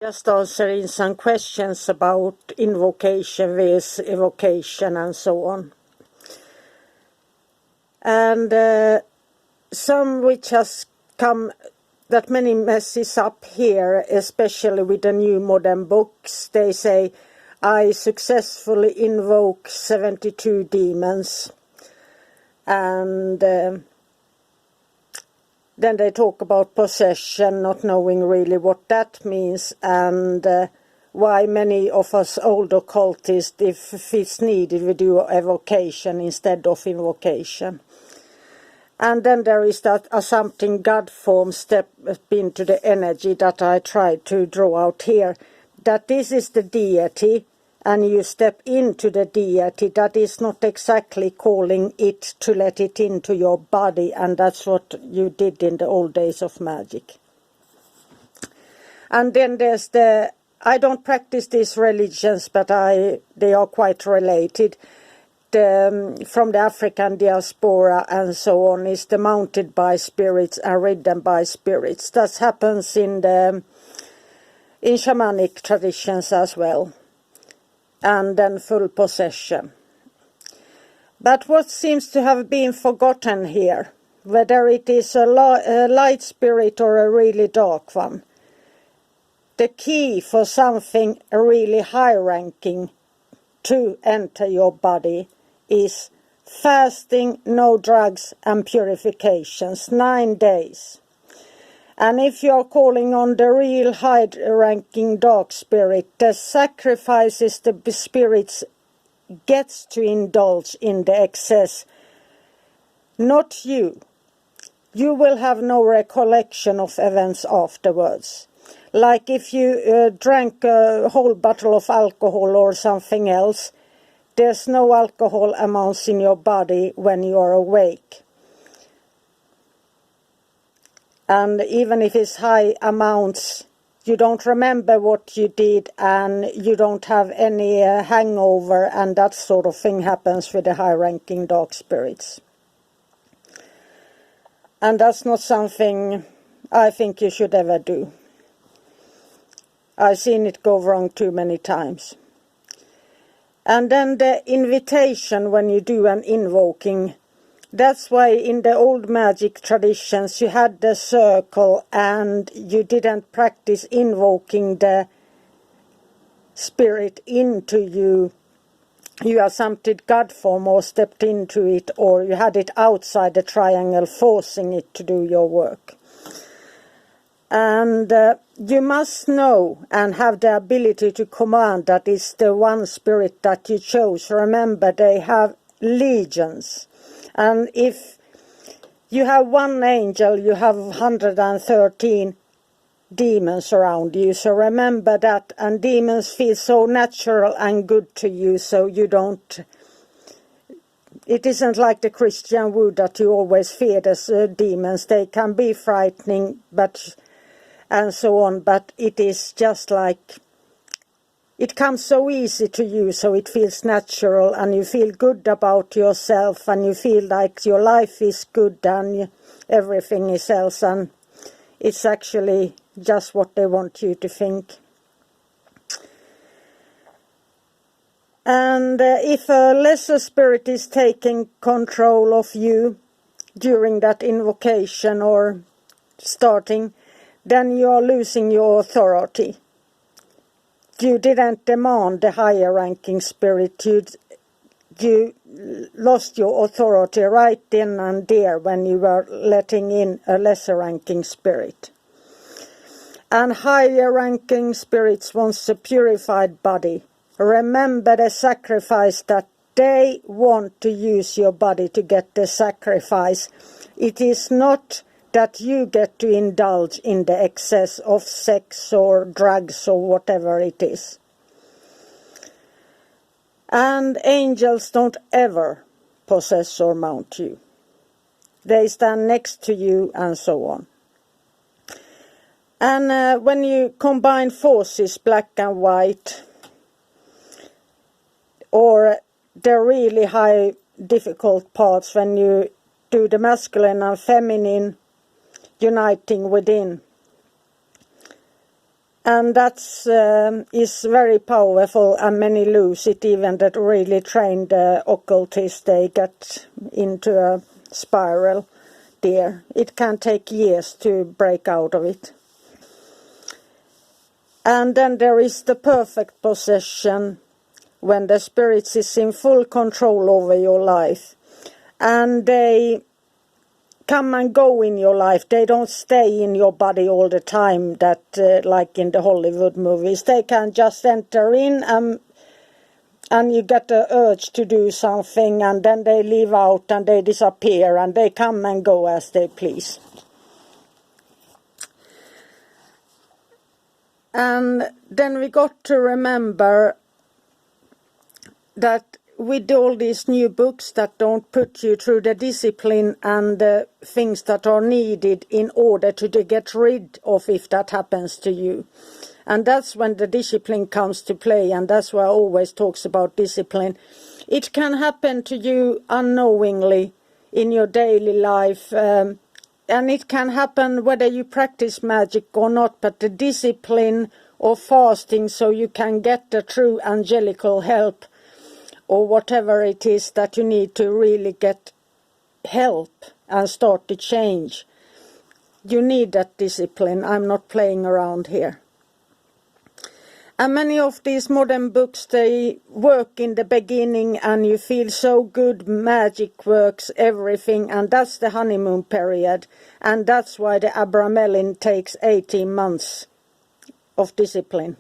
Just answering some questions about invocation versus evocation and so on. And some which has come, that many messes up here, especially with the new modern books. They say, I successfully invoke 72 demons. And then they talk about possession, not knowing really what that means, and why many of us old occultists, if it's needed, we do evocation instead of invocation. And then there is that something God form step into the energy that I tried to draw out here, that this is the deity, and you step into the deity. That is not exactly calling it to let it into your body, and that's what you did in the old days of magic. And then there's I don't practice these religions, but they are quite related. From the African diaspora and so on is the mounted by spirits and ridden by spirits. That happens in shamanic traditions as well. And then full possession. But what seems to have been forgotten here, whether it is a light spirit or a really dark one, the key for something really high-ranking to enter your body is fasting, no drugs and purifications, 9 days. And if you are calling on the real high-ranking dark spirit, the sacrifices the spirits gets to indulge in the excess, not you. You will have no recollection of events afterwards. Like if you drank a whole bottle of alcohol or something else, there's no alcohol amounts in your body when you are awake. And even if it's high amounts, you don't remember what you did and you don't have any hangover, and that sort of thing happens with the high-ranking dark spirits. And that's not something I think you should ever do. I've seen it go wrong too many times. And then the invitation when you do an invoking. That's why in the old magic traditions you had the circle and you didn't practice invoking the spirit into you. You assumed God form or stepped into it, or you had it outside the triangle forcing it to do your work. And you must know and have the ability to command that it's the one spirit that you chose. Remember, they have legions. And if you have one angel, you have 113 demons around you. So remember that. And demons feel so natural and good to you, so you don't... It isn't like the Christian wood that you always fear the demons. They can be frightening, and so on. But it is just like... It comes so easy to you, so it feels natural, and you feel good about yourself, and you feel like your life is good and everything is else, and it's actually just what they want you to think. And if a lesser spirit is taking control of you during that invocation or starting, then you are losing your authority. You didn't demand the higher ranking spirit. You lost your authority right then and there when you were letting in a lesser ranking spirit. And higher ranking spirits wants a purified body. Remember the sacrifice that they want to use your body to get the sacrifice. It is not that you get to indulge in the excess of sex or drugs or whatever it is. And angels don't ever possess or mount you. They stand next to you and so on. And when you combine forces, black and white, or the really high difficult parts when you do the masculine and feminine uniting within, And that's is very powerful, and many lose it. Even that really trained occultists, they get into a spiral there. It can take years to break out of it. And then there is the perfect possession, when the spirits is in full control over your life. And they come and go in your life. They don't stay in your body all the time, that like in the Hollywood movies. They can just enter in and you get the urge to do something, and then they leave out and they disappear, and they come and go as they please. And then we got to remember that with all these new books that don't put you through the discipline and the things that are needed in order to get rid of if that happens to you. And that's when the discipline comes to play, and that's why I always talks about discipline. It can happen to you unknowingly in your daily life, and it can happen whether you practice magic or not, but the discipline or fasting so you can get the true angelical help, or whatever it is that you need to really get help and start to change. You need that discipline. I'm not playing around here. And many of these modern books, they work in the beginning and you feel so good, magic works, everything, and that's the honeymoon period. And that's why the Abramelin takes 18 months of discipline.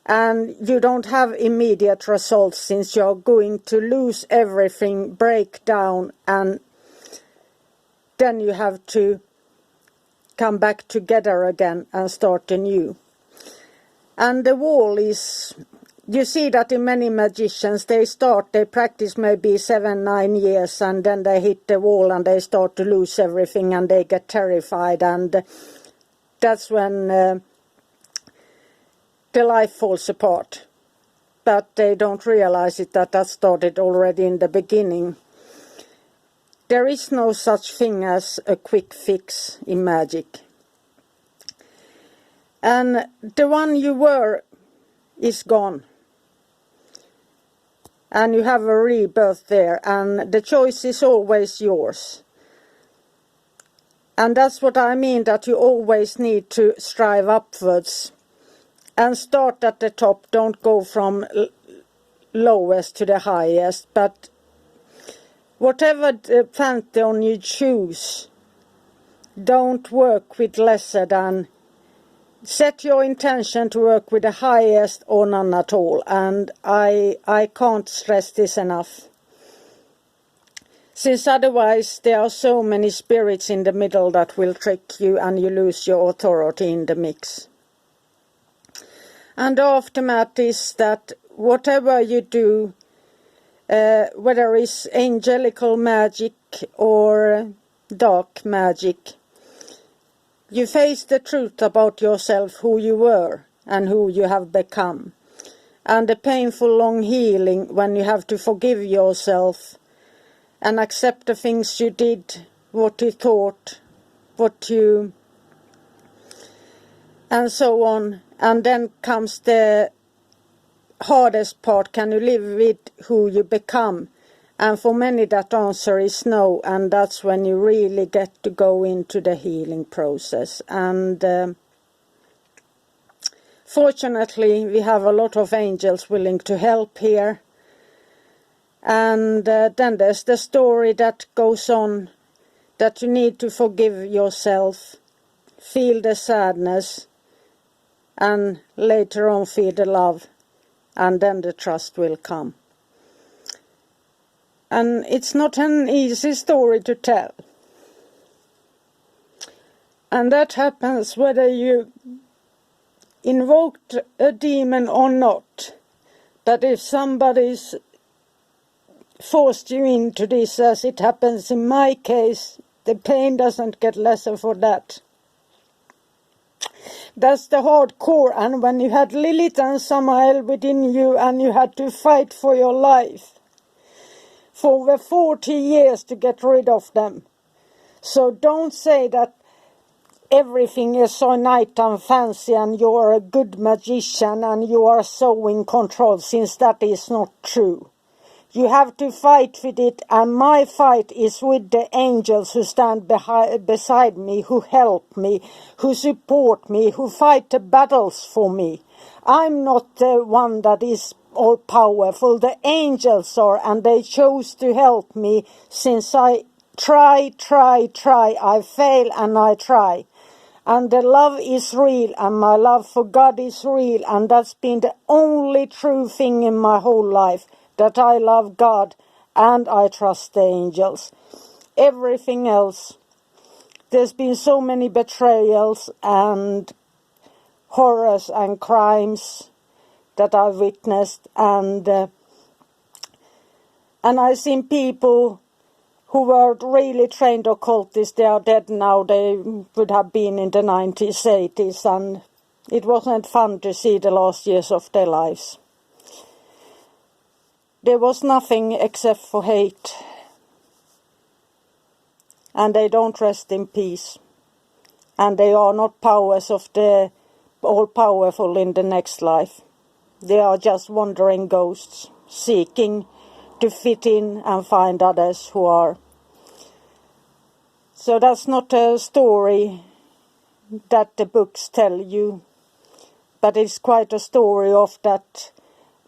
And you don't have immediate results, since you're going to lose everything, break down, and then you have to come back together again and start anew. And the wall is, you see that in many magicians, they practice maybe 7-9 years, and then they hit the wall and they start to lose everything and they get terrified, and that's when the life falls apart. But they don't realize it, that started already in the beginning. There is no such thing as a quick fix in magic. And the one you were is gone. And you have a rebirth there, and the choice is always yours. And that's what I mean, that you always need to strive upwards. And start at the top, don't go from lowest to the highest, but whatever the pantheon you choose, don't work with lesser than. Set your intention to work with the highest or none at all, and I can't stress this enough. Since otherwise there are so many spirits in the middle that will trick you and you lose your authority in the mix. And the aftermath is that whatever you do, whether it's angelical magic or dark magic, you face the truth about yourself, who you were and who you have become. And the painful long healing when you have to forgive yourself and accept the things you did, what you thought, and so on. And then comes the hardest part, can you live with who you become? And for many that answer is no, and that's when you really get to go into the healing process. And fortunately we have a lot of angels willing to help here. And then there's the story that goes on, that you need to forgive yourself, feel the sadness, and later on feel the love, and then the trust will come. And it's not an easy story to tell. And that happens whether you invoked a demon or not. That if somebody's forced you into this, as it happens in my case, the pain doesn't get lesser for that. That's the hardcore, and when you had Lilith and Samael within you and you had to fight for your life for over 40 years to get rid of them. So don't say that everything is so nice and fancy and you're a good magician and you are so in control, since that is not true. You have to fight with it, and my fight is with the angels who stand beside me, who help me, who support me, who fight the battles for me. I'm not the one that is all powerful. The angels are, and they chose to help me since I try. I fail and I try. And the love is real, and my love for God is real, and that's been the only true thing in my whole life, that I love God and I trust the angels. Everything else, there's been so many betrayals and horrors and crimes that I've witnessed, and I've seen people who were really trained occultists. They are dead now. They would have been in the 90s, 80s, and it wasn't fun to see the last years of their lives. There was nothing except for hate, and they don't rest in peace, and they are not powers of the all-powerful in the next life. They are just wandering ghosts, seeking to fit in and find others who are. So that's not a story that the books tell you, but it's quite a story of that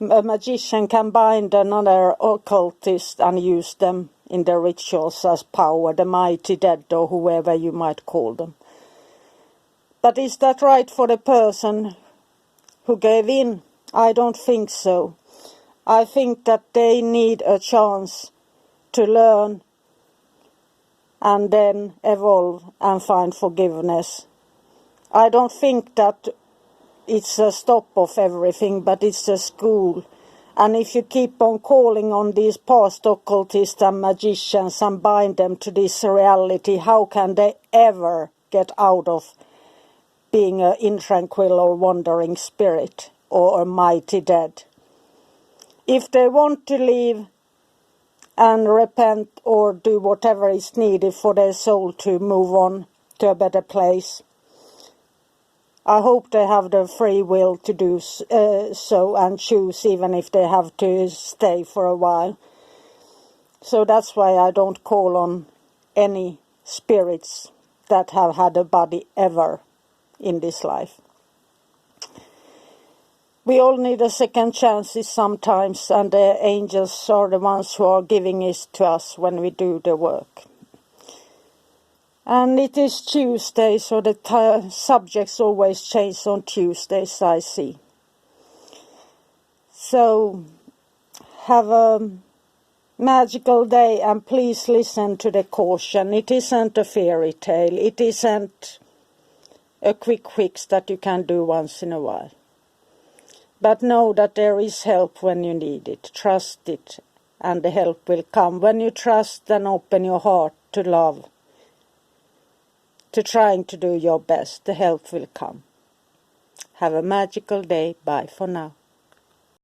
a magician can bind another occultist and use them in their rituals as power, the mighty dead or whoever you might call them. But is that right for the person who gave in? I don't think so. I think that they need a chance to learn and then evolve and find forgiveness. I don't think that it's a stop of everything, but it's a school. And if you keep on calling on these past occultists and magicians and bind them to this reality, how can they ever get out of being an intranquil or wandering spirit or a mighty dead? If they want to leave and repent or do whatever is needed for their soul to move on to a better place, I hope they have the free will to do so and choose, even if they have to stay for a while. So that's why I don't call on any spirits that have had a body ever in this life. We all need a second chances sometimes, and the angels are the ones who are giving it to us when we do the work. And it is Tuesday, so the subjects always change on Tuesdays, I see. So, have a magical day, and please listen to the caution. It isn't a fairy tale. It isn't a quick fix that you can do once in a while. But know that there is help when you need it. Trust it, and the help will come. When you trust and open your heart to love, to trying to do your best, the help will come. Have a magical day. Bye for now.